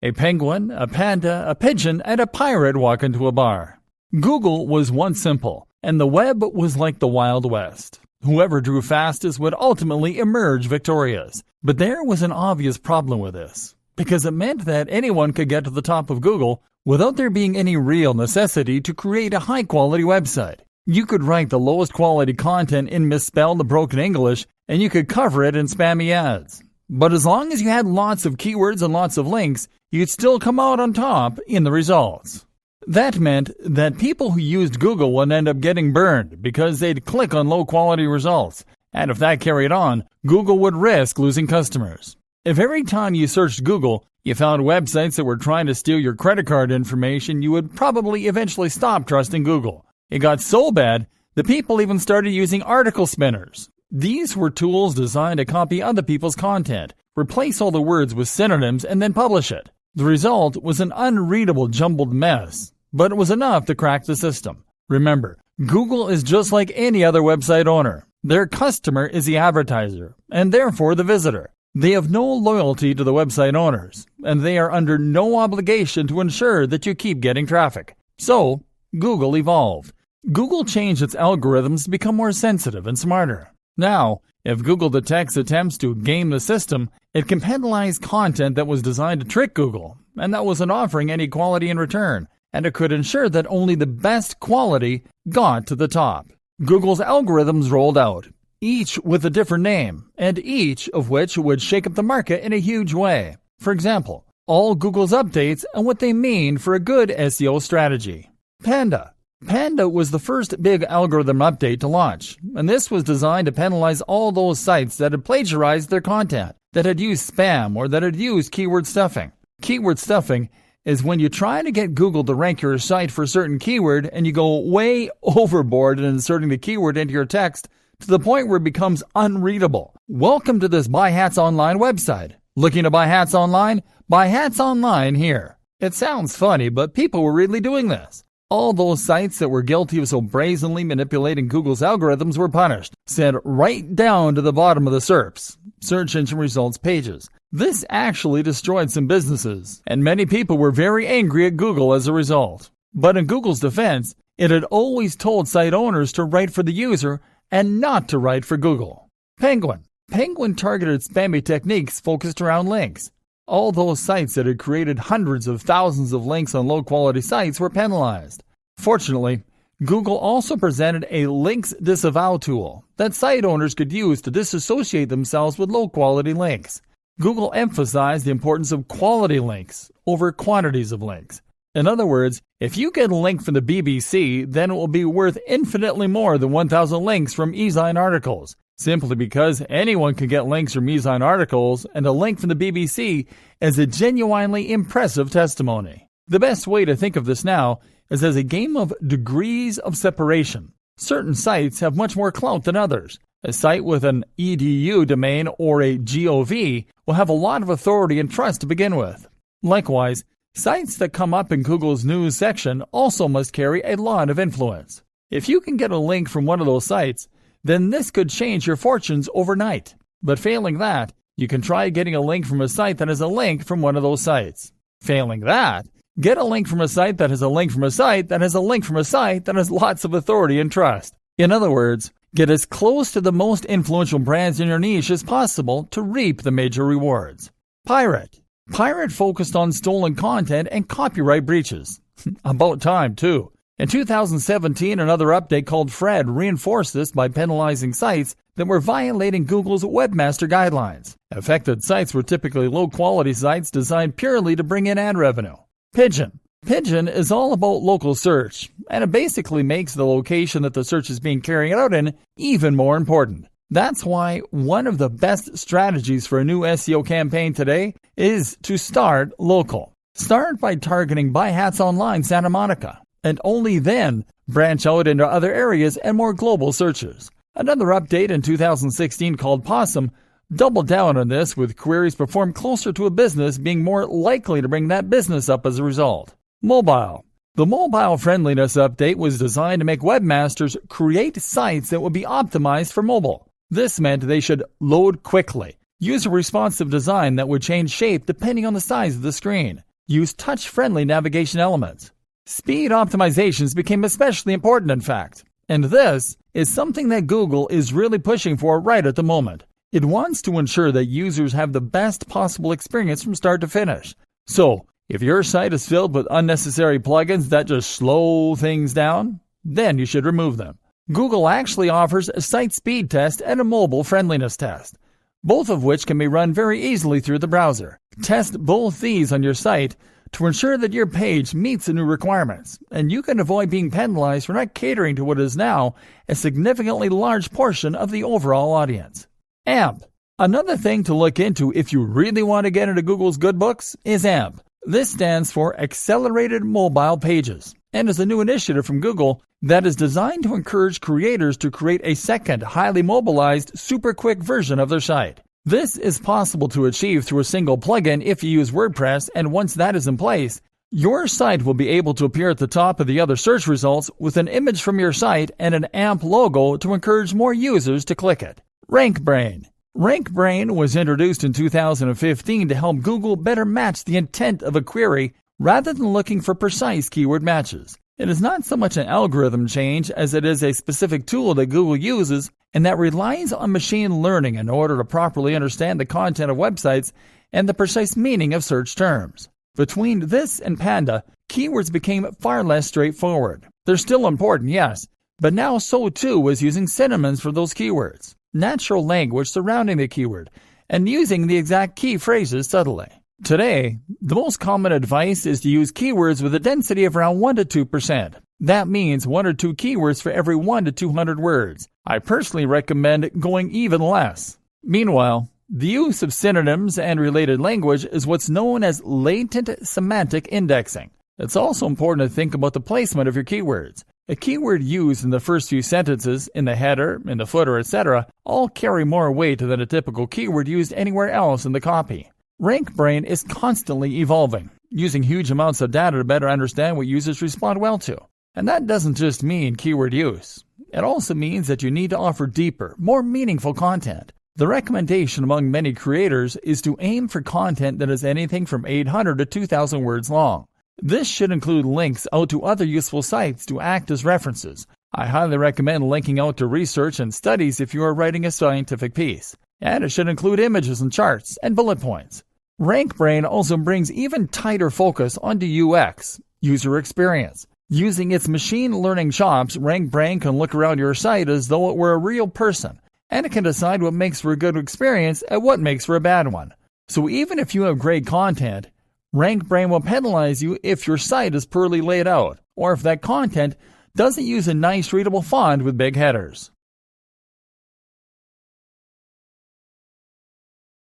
A penguin, a panda, a pigeon, and a pirate walk into a bar. Google was once simple, and the web was like the Wild West. Whoever drew fastest would ultimately emerge victorious. But there was an obvious problem with this, because it meant that anyone could get to the top of Google without there being any real necessity to create a high-quality website. You could write the lowest quality content in misspelled, broken English, and you could cover it in spammy ads. But as long as you had lots of keywords and lots of links, you'd still come out on top in the results. That meant that people who used Google would end up getting burned because they'd click on low-quality results. And if that carried on, Google would risk losing customers. If every time you searched Google, you found websites that were trying to steal your credit card information, you would probably eventually stop trusting Google. It got so bad that people even started using article spinners. These were tools designed to copy other people's content, replace all the words with synonyms, and then publish it. The result was an unreadable, jumbled mess, but it was enough to crack the system. Remember, Google is just like any other website owner. Their customer is the advertiser, and therefore the visitor. They have no loyalty to the website owners, and they are under no obligation to ensure that you keep getting traffic. So, Google evolved. Google changed its algorithms to become more sensitive and smarter. Now, if Google detects attempts to game the system, it can penalize content that was designed to trick Google, and that wasn't offering any quality in return, and it could ensure that only the best quality got to the top. Google's algorithms rolled out, each with a different name, and each of which would shake up the market in a huge way. For example, all Google's updates and what they mean for a good SEO strategy. Panda. Panda was the first big algorithm update to launch, and this was designed to penalize all those sites that had plagiarized their content, that had used spam, or that had used keyword stuffing. Keyword stuffing is when you try to get Google to rank your site for a certain keyword and you go way overboard in inserting the keyword into your text to the point where it becomes unreadable. Welcome to this Buy Hats Online website. Looking to buy hats online? Buy hats online here. It sounds funny, but people were really doing this. All those sites that were guilty of so brazenly manipulating Google's algorithms were punished, sent right down to the bottom of the SERPs, search engine results pages. This actually destroyed some businesses, and many people were very angry at Google as a result. But in Google's defense, it had always told site owners to write for the user and not to write for Google. Penguin. Penguin targeted spammy techniques focused around links. All those sites that had created hundreds of thousands of links on low-quality sites were penalized. Fortunately, Google also presented a links disavow tool that site owners could use to disassociate themselves with low-quality links. Google emphasized the importance of quality links over quantities of links. In other words, if you get a link from the BBC, then it will be worth infinitely more than 1,000 links from e-zine articles, simply because anyone can get links from e-zine articles, and a link from the BBC is a genuinely impressive testimony. The best way to think of this now is as a game of degrees of separation. Certain sites have much more clout than others. A site with an .edu domain or a .gov will have a lot of authority and trust to begin with. Likewise, sites that come up in Google's news section also must carry a lot of influence. If you can get a link from one of those sites, then this could change your fortunes overnight. But failing that, you can try getting a link from a site that has a link from one of those sites. Failing that, get a link from a site that has a link from a site that has a link from a site that has lots of authority and trust. In other words, get as close to the most influential brands in your niche as possible to reap the major rewards. Parite. Parite focused on stolen content and copyright breaches. About time, too. In 2017, another update called Fred reinforced this by penalizing sites that were violating Google's webmaster guidelines. Affected sites were typically low-quality sites designed purely to bring in ad revenue. Pigeon. Pigeon is all about local search, and it basically makes the location that the search is being carried out in even more important. That's why one of the best strategies for a new SEO campaign today is to start local. Start by targeting Buy Hats Online Santa Monica, and only then branch out into other areas and more global searches. Another update in 2016 called Possum doubled down on this, with queries performed closer to a business being more likely to bring that business up as a result. Mobile. The mobile friendliness update was designed to make webmasters create sites that would be optimized for mobile. This meant they should load quickly, use a responsive design that would change shape depending on the size of the screen, use touch-friendly navigation elements. Speed optimizations became especially important, in fact. And this is something that Google is really pushing for right at the moment. It wants to ensure that users have the best possible experience from start to finish. So, if your site is filled with unnecessary plugins that just slow things down, then you should remove them. Google actually offers a site speed test and a mobile friendliness test, both of which can be run very easily through the browser. Test both these on your site to ensure that your page meets the new requirements, and you can avoid being penalized for not catering to what is now a significantly large portion of the overall audience. AMP. Another thing to look into if you really want to get into Google's good books is AMP. This stands for Accelerated Mobile Pages, and is a new initiative from Google that is designed to encourage creators to create a second, highly mobilized, super quick version of their site. This is possible to achieve through a single plugin if you use WordPress, and once that is in place, your site will be able to appear at the top of the other search results with an image from your site and an AMP logo to encourage more users to click it. RankBrain. RankBrain was introduced in 2015 to help Google better match the intent of a query rather than looking for precise keyword matches. It is not so much an algorithm change as it is a specific tool that Google uses and that relies on machine learning in order to properly understand the content of websites and the precise meaning of search terms. Between this and Panda, keywords became far less straightforward. They're still important, yes, but now so too is using synonyms for those keywords, natural language surrounding the keyword, and using the exact key phrases subtly. Today, the most common advice is to use keywords with a density of around 1 to 2%. That means 1 or 2 keywords for every 1 to 200 words. I personally recommend going even less. Meanwhile, the use of synonyms and related language is what's known as latent semantic indexing. It's also important to think about the placement of your keywords. A keyword used in the first few sentences, in the header, in the footer, etc., all carry more weight than a typical keyword used anywhere else in the copy. RankBrain is constantly evolving, using huge amounts of data to better understand what users respond well to. And that doesn't just mean keyword use. It also means that you need to offer deeper, more meaningful content. The recommendation among many creators is to aim for content that is anything from 800 to 2,000 words long. This should include links out to other useful sites to act as references. I highly recommend linking out to research and studies if you are writing a scientific piece. And it should include images and charts and bullet points. RankBrain also brings even tighter focus onto UX, user experience. Using its machine learning chops, RankBrain can look around your site as though it were a real person, and it can decide what makes for a good experience and what makes for a bad one. So even if you have great content, RankBrain will penalize you if your site is poorly laid out, or if that content doesn't use a nice readable font with big headers.